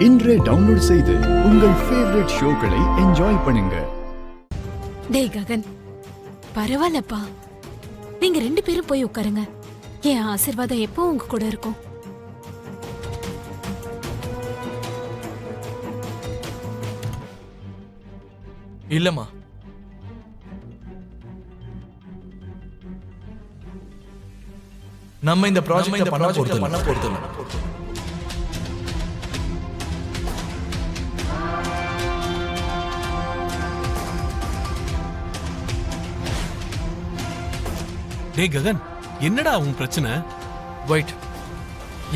இன்றே டவுன்லோட் செய்து உங்கள் ஃபேவரட் ஷோக்களை என்ஜாய் பண்ணுங்க. டேய் ககன், பரவாயில்லப்பா. நீங்க 2 பேரும் போய் உட்காருங்க. என் ஆசீர்வாதம் எப்போ உங்க கூட இருக்கும். இல்லம்மா, நம்ம இந்த ப்ராஜெக்ட் பண்ண போறது இல்ல. டேய் ககன், என்னடா உன் பிரச்சனை? வெயிட்,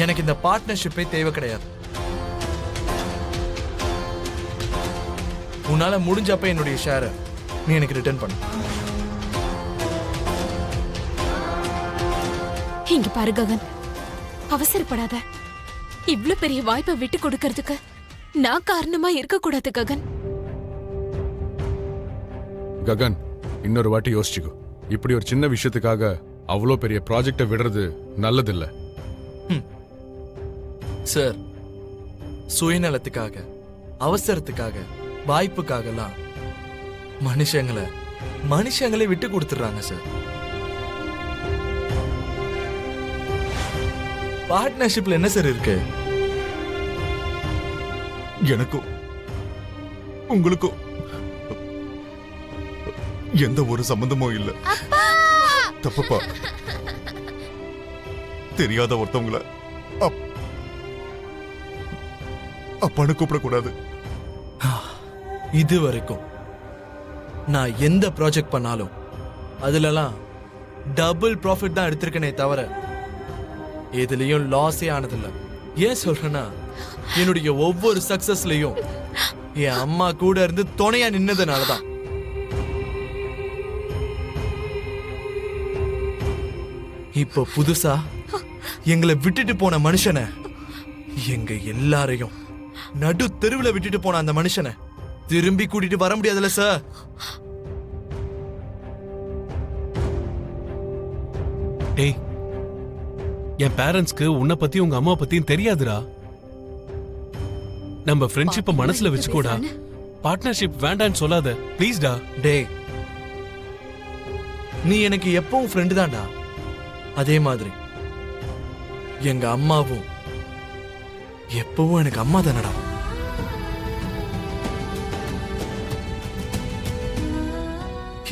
எனக்கு இந்த பார்ட்னர்ஷிப்பே தேவை கிடையாது. உன்னால முடிஞ்சப்ப என்னுடைய ஷேரை நீ எனக்கு ரிட்டர்ன் பண்ணு. இங்க பாரு ககன், அவசரப்படாத. இவ்ளோ பெரிய வாய்ப்பை விட்டு கொடுக்கறதுக்கு நான் காரணமா இருக்க கூடாது ககன். ககன், இன்னொரு வாட்டி யோசிச்சுக்கோ. இப்படி ஒரு சின்ன விஷயத்துக்காக அவ்வளோ பெரிய ப்ராஜெக்டை விடுறது நல்லதில்ல. சார், சுயநலத்துக்காக, அவசரத்துக்காக, வாய்ப்புக்காகலாம் மனுஷங்களே விட்டு கொடுத்துறாங்க சார். பார்ட்னர்ஷிப்ல என்ன சார் இருக்கு? எனக்கும் உங்களுக்கும் எந்த ஒரு சம்பந்தமும் இல்ல. தப்பப்பா, தெரியாத ஒருத்தவங்கள அப்பான்னு கூப்பிடக்கூடாது. இது வரைக்கும் நான் எந்த ப்ராஜெக்ட் பண்ணாலும் அதுலலாம் டபுள் ப்ராஃபிட் தான் எடுத்திருக்கனே தவிர எதுலயும் லாஸே ஆனதில்ல. ஏன் சொல்றேன்னா, என்னுடைய ஒவ்வொரு சக்சஸ்லயும் என் அம்மா கூட இருந்து துணையா நின்னதுனாலதான். இப்போ புதுசா எங்களை விட்டுட்டு போன மனுஷனை, எங்க எல்லாரையும் நடு தெருவில் விட்டுட்டு போன அந்த மனுஷனை திரும்பி கூட்டிட்டு வர முடியாதுல்ல சார்? டேய், என் பேரண்ட்ஸ்க்கு உன்னை பத்தி உங்க அம்மா பத்தியும் தெரியாதுடா. நம்ம ஃப்ரெண்ட்ஷிப்பை மனசுல வச்சுக்கோடா. பார்ட்னர்ஷிப் வேண்டான்னு சொல்லாத ப்ளீஸ்டா. டேய், நீ எனக்கு எப்பவும் ஃப்ரெண்டு தான்டா. அதே மாதிரி எங்க அம்மாவும் எப்பவும் எனக்கு அம்மா தானடா.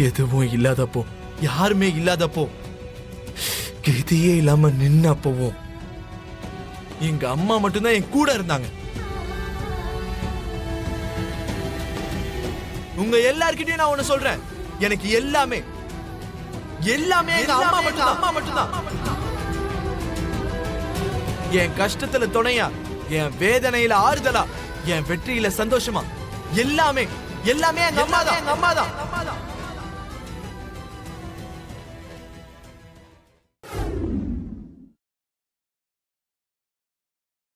எதுவும் இல்லாதப்போ, யாருமே இல்லாதப்போ, கதியே இல்லாம நின்னப்பவும் எங்க அம்மா மட்டும்தான் என் கூட இருந்தாங்க. உங்க எல்லார்கிட்டயும் நான் ஒண்ணு சொல்றேன், எனக்கு எல்லாமே எங்க அம்மா மட்டும்தான். என் கஷ்டத்துல துணையா, என் வேதனையில ஆறுதலா, என் வெற்றியில சந்தோஷமா, எல்லாமே எங்க அம்மா தான்.